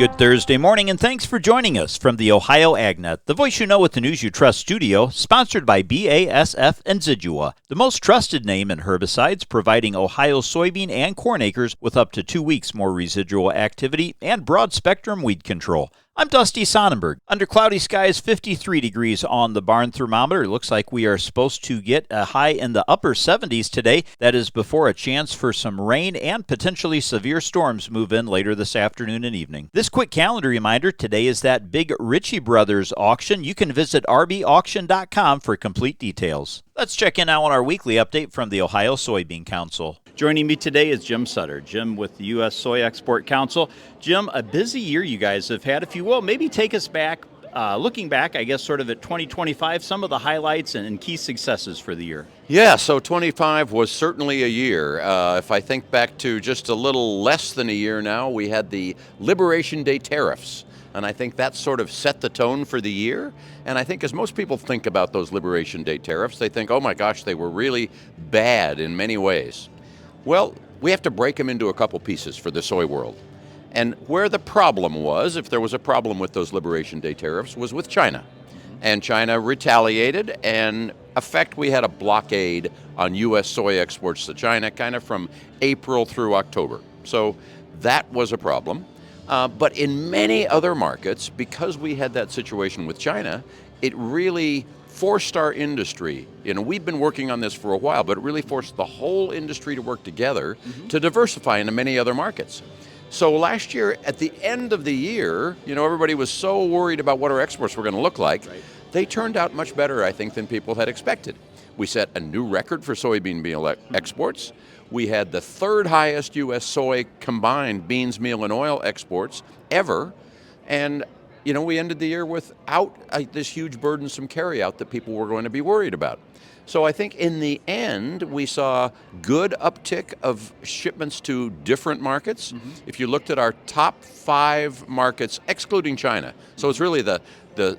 Good Thursday morning, and thanks for joining us from the Ohio AgNet, the voice you know with the news you trust studio, sponsored by BASF and Zidua, the most trusted name in herbicides, providing Ohio soybean and corn acres with up to 2 weeks more residual activity and broad-spectrum weed control. I'm Dusty Sonnenberg. Under cloudy skies, 53 degrees on the barn thermometer. It looks like we are supposed to get a high in the upper 70s today. That is before a chance for some rain and potentially severe storms move in later this afternoon and evening. This quick calendar reminder, today is that big Ritchie Brothers auction. You can visit rbauction.com for complete details. Let's check in now on our weekly update from the Ohio Soybean Council. Joining me today is Jim Sutter. Jim with the U.S. Soy Export Council. Jim, a busy year you guys have had. If you will, maybe take us back, looking back, I guess, sort of at 2025, some of the highlights and key successes for the year. Yeah, so 25 was certainly a year. If I think back to just a little less than a year now, we had the Liberation Day tariffs. And I think that sort of set the tone for the year. And I think as most people think about those Liberation Day tariffs, they think, oh my gosh, they were really bad in many ways. Well, we have to break them into a couple pieces for the soy world. And where the problem was, if there was a problem with those Liberation Day tariffs, was with China. And China retaliated, and in effect, we had a blockade on U.S. soy exports to China kind of from April through October. So that was a problem. But in many other markets, because we had that situation with China, it really forced our industry. You know, we've been working on this for a while, but it really forced the whole industry to work together to diversify into many other markets. So last year, at the end of the year, you know, everybody was so worried about what our exports were going to look like. Right. They turned out much better, I think, than people had expected. We set a new record for soybean meal exports. We had the third highest U.S. soy combined beans, meal, and oil exports ever. And, you know, we ended the year without this huge burdensome carryout that people were going to be worried about. So I think in the end, we saw good uptick of shipments to different markets. If you looked at our top 5 markets, excluding China, so it's really the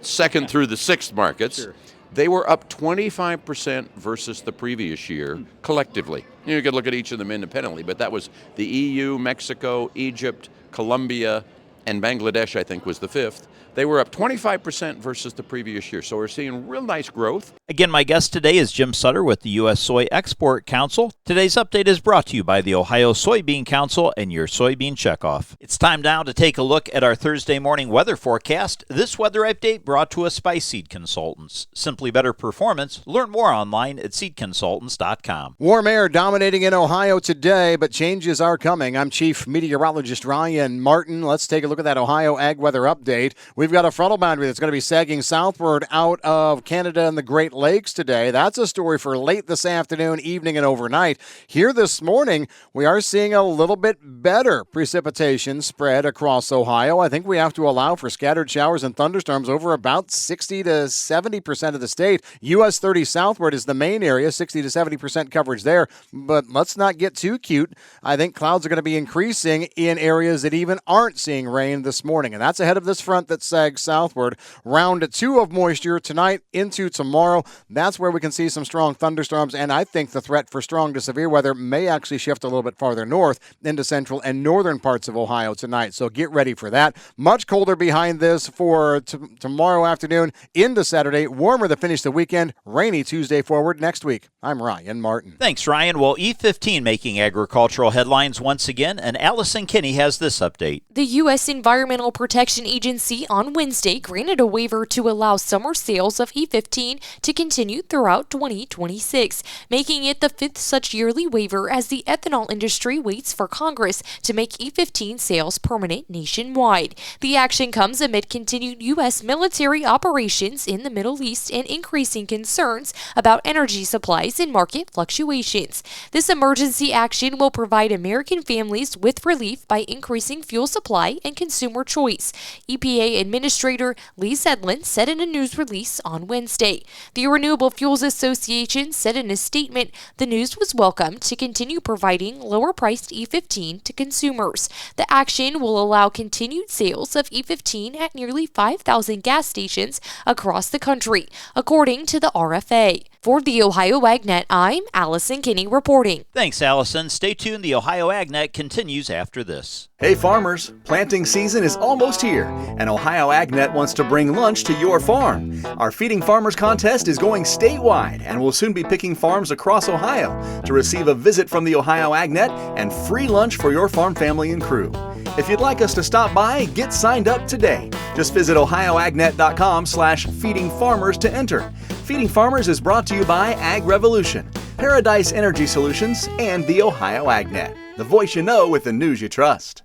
second through the sixth markets, sure. They were up 25% versus the previous year collectively. You could look at each of them independently, but that was the EU, Mexico, Egypt, Colombia, and Bangladesh, I think, was the fifth. They were up 25% versus the previous year, so we're seeing real nice growth. Again, my guest today is Jim Sutter with the U.S. Soy Export Council. Today's update is brought to you by the Ohio Soybean Council and your soybean checkoff. It's time now to take a look at our Thursday morning weather forecast. This weather update brought to us by Seed Consultants. Simply better performance. Learn more online at seedconsultants.com. Warm air dominating in Ohio today, but changes are coming. I'm Chief Meteorologist Ryan Martin. Let's take a look at that Ohio Ag Weather Update. We've got a frontal boundary that's going to be sagging southward out of Canada and the Great Lakes today. That's a story for late this afternoon, evening, and overnight. Here this morning, we are seeing a little bit better precipitation spread across Ohio. I think we have to allow for scattered showers and thunderstorms over about 60 to 70% of the state. US 30 southward is the main area, 60 to 70% coverage there. But let's not get too cute. I think clouds are going to be increasing in areas that even aren't seeing rain this morning. And that's ahead of this front that sags southward. Round 2 of moisture tonight into tomorrow. That's where we can see some strong thunderstorms, and I think the threat for strong to severe weather may actually shift a little bit farther north into central and northern parts of Ohio tonight. So get ready for that. Much colder behind this for tomorrow afternoon into Saturday. Warmer to finish the weekend. Rainy Tuesday forward next week. I'm Ryan Martin. Thanks, Ryan. Well, E15 making agricultural headlines once again, and Allison Kinney has this update. The U.S. Environmental Protection Agency on Wednesday granted a waiver to allow summer sales of E15 to continue throughout 2026, making it the 5th such yearly waiver as the ethanol industry waits for Congress to make E15 sales permanent nationwide. The action comes amid continued U.S. military operations in the Middle East and increasing concerns about energy supplies and market fluctuations. This emergency action will provide American families with relief by increasing fuel supply and consumer choice. EPA Administrator Lee Sedlin said in a news release on Wednesday. The Renewable Fuels Association said in a statement the news was welcome to continue providing lower-priced E15 to consumers. The action will allow continued sales of E15 at nearly 5,000 gas stations across the country, according to the RFA. For the Ohio AgNet, I'm Allison Kinney reporting. Thanks, Allison. Stay tuned. The Ohio AgNet continues after this. Hey farmers, planting season is almost here, and Ohio AgNet wants to bring lunch to your farm. Our Feeding Farmers contest is going statewide, and we'll soon be picking farms across Ohio to receive a visit from the Ohio AgNet and free lunch for your farm family and crew. If you'd like us to stop by, get signed up today. Just visit ohioagnet.com/feedingfarmers to enter. Feeding Farmers is brought to you by Ag Revolution, Paradise Energy Solutions, and the Ohio AgNet, the voice you know with the news you trust.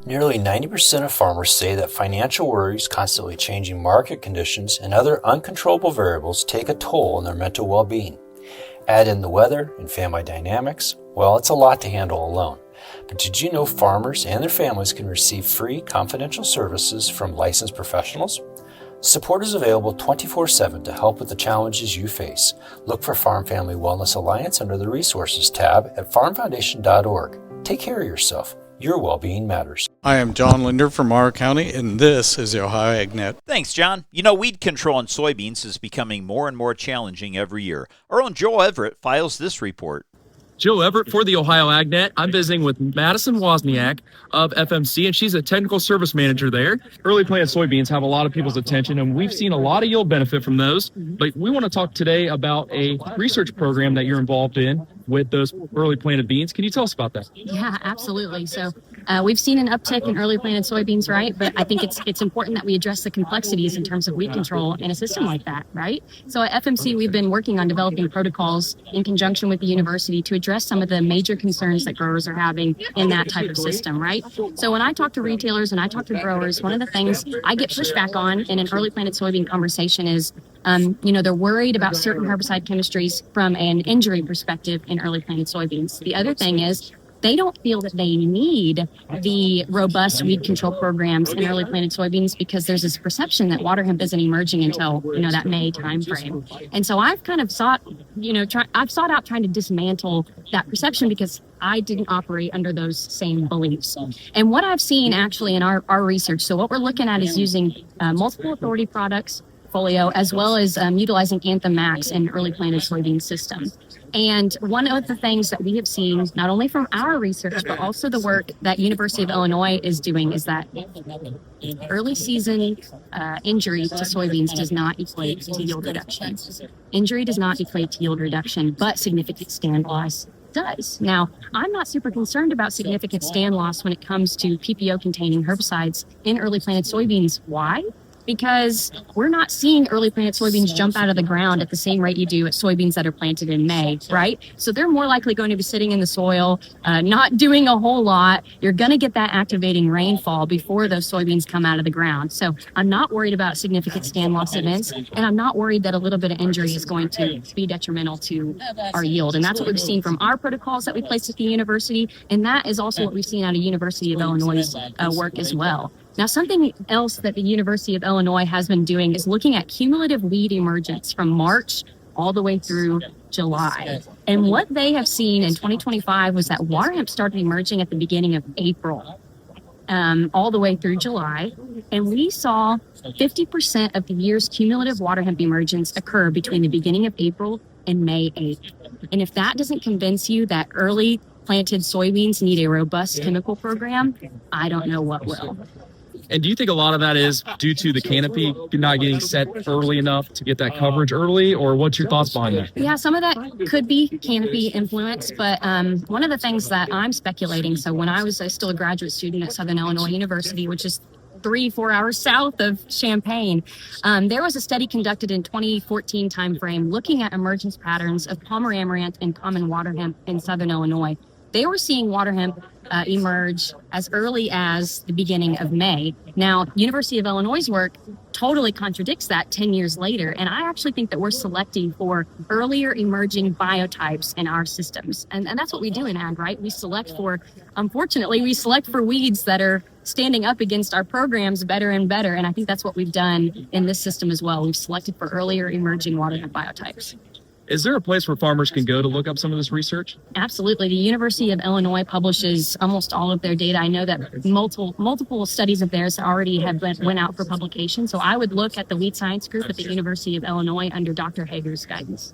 Nearly 90% of farmers say that financial worries, constantly changing market conditions, and other uncontrollable variables take a toll on their mental well-being. Add in the weather and family dynamics, well, it's a lot to handle alone. But did you know farmers and their families can receive free confidential services from licensed professionals? Support is available 24/7 to help with the challenges you face. Look for Farm Family Wellness Alliance under the Resources tab at farmfoundation.org. Take care of yourself. Your well-being matters. I am John Linder from Morrow County, and this is the Ohio AgNet. Thanks, John. You know, weed control in soybeans is becoming more and more challenging every year. Our own Joe Everett files this report. Joe Everett for the Ohio AgNet. I'm visiting with Madison Wozniak of FMC, and she's a technical service manager there. Early planted soybeans have a lot of people's attention, and we've seen a lot of yield benefit from those. But we want to talk today about a research program that you're involved in with those early planted beans. Can you tell us about that? Yeah, absolutely. So we've seen an uptick in early planted soybeans, right? But I think it's important that we address the complexities in terms of weed control in a system like that, right? So at FMC, we've been working on developing protocols in conjunction with the university to address some of the major concerns that growers are having in that type of system, right? So when I talk to retailers and I talk to growers, one of the things I get pushback on in an early planted soybean conversation is, they're worried about certain herbicide chemistries from an injury perspective in early planted soybeans. The other thing is they don't feel that they need the robust weed control programs in early planted soybeans because there's this perception that water hemp isn't emerging until, that May timeframe. And so I've kind of sought out trying to dismantle that perception because I didn't operate under those same beliefs. And what I've seen actually in our research, so what we're looking at is using multiple authority products, portfolio, as well as utilizing Anthem Max in early planted soybean system. And one of the things that we have seen, not only from our research, but also the work that University of Illinois is doing, is that early season injury to soybeans does not equate to yield reduction. Injury does not equate to yield reduction, but significant stand loss does. Now, I'm not super concerned about significant stand loss when it comes to PPO-containing herbicides in early planted soybeans. Why? Because we're not seeing early planted soybeans jump out of the ground at the same rate you do at soybeans that are planted in May, right? So they're more likely going to be sitting in the soil, not doing a whole lot. You're going to get that activating rainfall before those soybeans come out of the ground. So I'm not worried about significant stand loss events, and I'm not worried that a little bit of injury is going to be detrimental to our yield. And that's what we've seen from our protocols that we placed at the university, and that is also what we've seen out of University of Illinois' work as well. Now, something else that the University of Illinois has been doing is looking at cumulative weed emergence from March all the way through July. And what they have seen in 2025 was that water hemp started emerging at the beginning of April, all the way through July. And we saw 50% of the year's cumulative water hemp emergence occur between the beginning of April and May 8th. And if that doesn't convince you that early planted soybeans need a robust chemical program, I don't know what will. And do you think a lot of that is due to the canopy not getting set early enough to get that coverage early, or what's your thoughts behind that? Yeah, some of that could be canopy influence, but one of the things that I'm speculating, so when I was still a graduate student at Southern Illinois University, which is 3-4 hours south of Champaign, there was a study conducted in 2014 timeframe looking at emergence patterns of Palmer amaranth and common water hemp in Southern Illinois. They were seeing water hemp emerge as early as the beginning of May. Now, University of Illinois' work totally contradicts that 10 years later, and I actually think that we're selecting for earlier emerging biotypes in our systems. And that's what we do in ag, right? Unfortunately, we select for weeds that are standing up against our programs better and better, and I think that's what we've done in this system as well. We've selected for earlier emerging water hemp biotypes. Is there a place where farmers can go to look up some of this research? Absolutely. The University of Illinois publishes almost all of their data. I know that multiple studies of theirs already have went out for publication. So I would look at the Weed Science Group at the University of Illinois under Dr. Hager's guidance.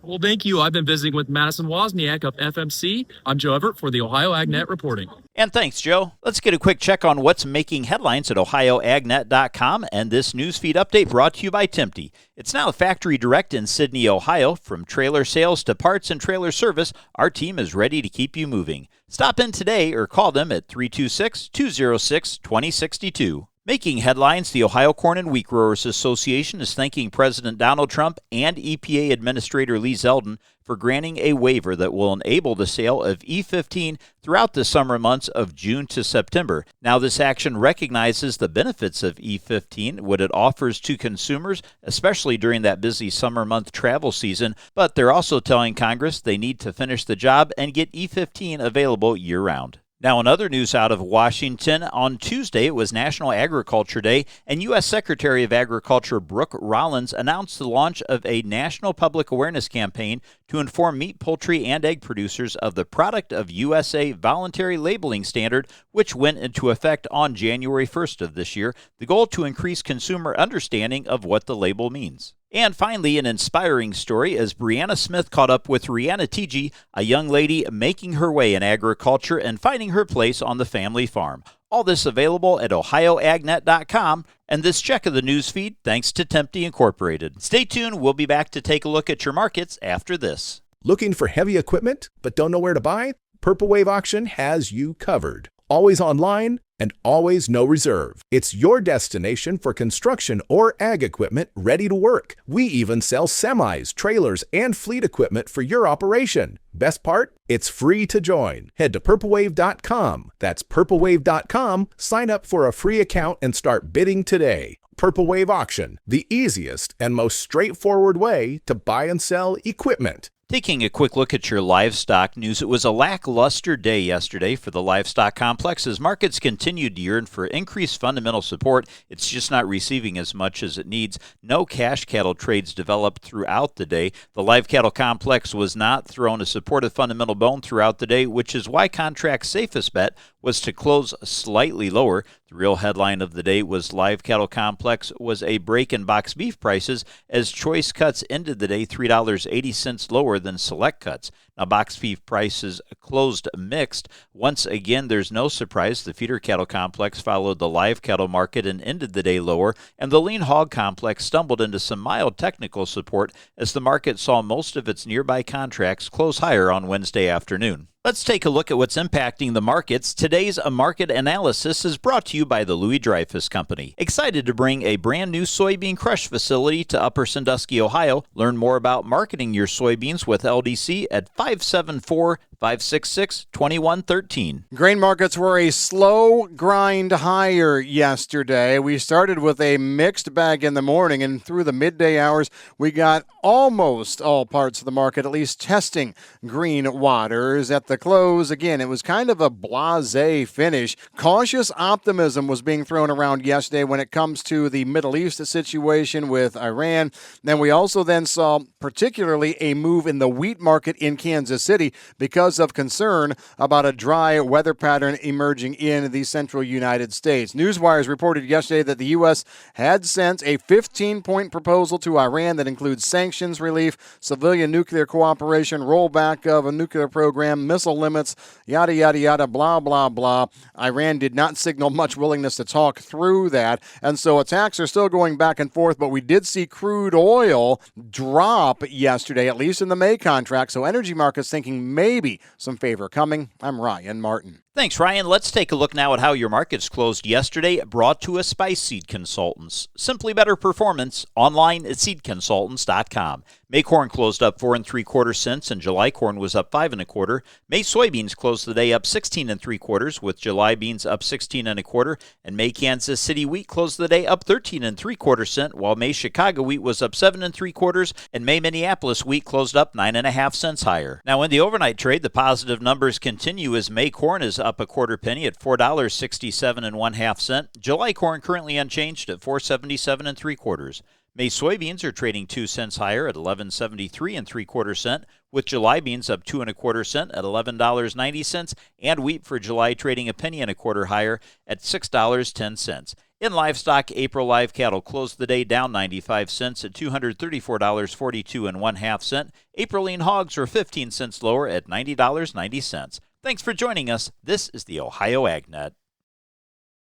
Well, thank you. I've been visiting with Madison Wozniak of FMC. I'm Joe Everett for the Ohio AgNet reporting. And thanks, Joe. Let's get a quick check on what's making headlines at ohioagnet.com, and this newsfeed update brought to you by Tempty. It's now factory direct in Sydney, Ohio. From trailer sales to parts and trailer service, our team is ready to keep you moving. Stop in today or call them at 326-206-2062. Making headlines, the Ohio Corn and Wheat Growers Association is thanking President Donald Trump and EPA Administrator Lee Zeldin for granting a waiver that will enable the sale of E15 throughout the summer months of June to September. Now, this action recognizes the benefits of E15, what it offers to consumers, especially during that busy summer month travel season, but they're also telling Congress they need to finish the job and get E15 available year-round. Now, in other news out of Washington, on Tuesday it was National Agriculture Day, and U.S. Secretary of Agriculture Brooke Rollins announced the launch of a national public awareness campaign to inform meat, poultry, and egg producers of the Product of USA voluntary labeling standard, which went into effect on January 1st of this year, the goal to increase consumer understanding of what the label means. And finally, an inspiring story as Brianna Smith caught up with Rihanna Tiji, a young lady making her way in agriculture and finding her place on the family farm. All this available at ohioagnet.com, and this check of the newsfeed thanks to Tempty Incorporated. Stay tuned. We'll be back to take a look at your markets after this. Looking for heavy equipment but don't know where to buy? Purple Wave Auction has you covered. Always online and always no reserve. It's your destination for construction or ag equipment ready to work. We even sell semis, trailers, and fleet equipment for your operation. Best part? It's free to join. Head to purplewave.com. That's purplewave.com. Sign up for a free account and start bidding today. Purple Wave Auction, the easiest and most straightforward way to buy and sell equipment. Taking a quick look at your livestock news, it was a lackluster day yesterday for the livestock complex as markets continued to yearn for increased fundamental support. It's just not receiving as much as it needs. No cash cattle trades developed throughout the day. The live cattle complex was not thrown a supportive fundamental bone throughout the day, which is why Contract's safest bet was to close slightly lower. The real headline of the day was live cattle complex was a break in box beef prices as choice cuts ended the day $3.80 lower than select cuts. Now, box beef prices closed mixed. Once again, there's no surprise the feeder cattle complex followed the live cattle market and ended the day lower, and the lean hog complex stumbled into some mild technical support as the market saw most of its nearby contracts close higher on Wednesday afternoon. Let's take a look at what's impacting the markets. Today's market analysis is brought to you by the Louis Dreyfus Company. Excited to bring a brand new soybean crush facility to Upper Sandusky, Ohio. Learn more about marketing your soybeans with LDC at 574-566-2113. Grain markets were a slow grind higher yesterday. We started with a mixed bag in the morning, and through the midday hours, we got almost all parts of the market at least testing green waters. At the close, again, it was kind of a blasé finish. Cautious optimism was being thrown around yesterday when it comes to the Middle East situation with Iran. Then we also saw particularly a move in the wheat market in Kansas City because of concern about a dry weather pattern emerging in the central United States. Newswires reported yesterday that the U.S. had sent a 15-point proposal to Iran that includes sanctions relief, civilian nuclear cooperation, rollback of a nuclear program, missile limits, yada, yada, yada, blah, blah, blah. Iran did not signal much willingness to talk through that, and so attacks are still going back and forth, but we did see crude oil drop yesterday, at least in the May contract, so energy markets thinking maybe some favor coming. I'm Ryan Martin. Thanks, Ryan. Let's take a look now at how your markets closed yesterday, brought to us by Seed Consultants. Simply better performance online at seedconsultants.com. May corn closed up 4 3/4 cents, and July corn was up 5 1/4. May soybeans closed the day up 16 3/4, with July beans up 16 1/4, and May Kansas City wheat closed the day up 13 3/4 cents, while May Chicago wheat was up 7 3/4, and May Minneapolis wheat closed up 9 1/2 cents higher. Now, in the overnight trade, the positive numbers continue as May corn is up a quarter penny at $4.67 1/2 cents. July corn currently unchanged at $4.77 3/4. May soybeans are trading 2 cents higher at $11.73 3/4 cents, with July beans up 2 1/4 cents at $11.90, and wheat for July trading a penny and a quarter higher at $6.10. In livestock, April live cattle closed the day down 95 cents at $234.42 1/2 cent. April lean hogs were 15 cents lower at $90.90. Thanks for joining us. This is the Ohio AgNet.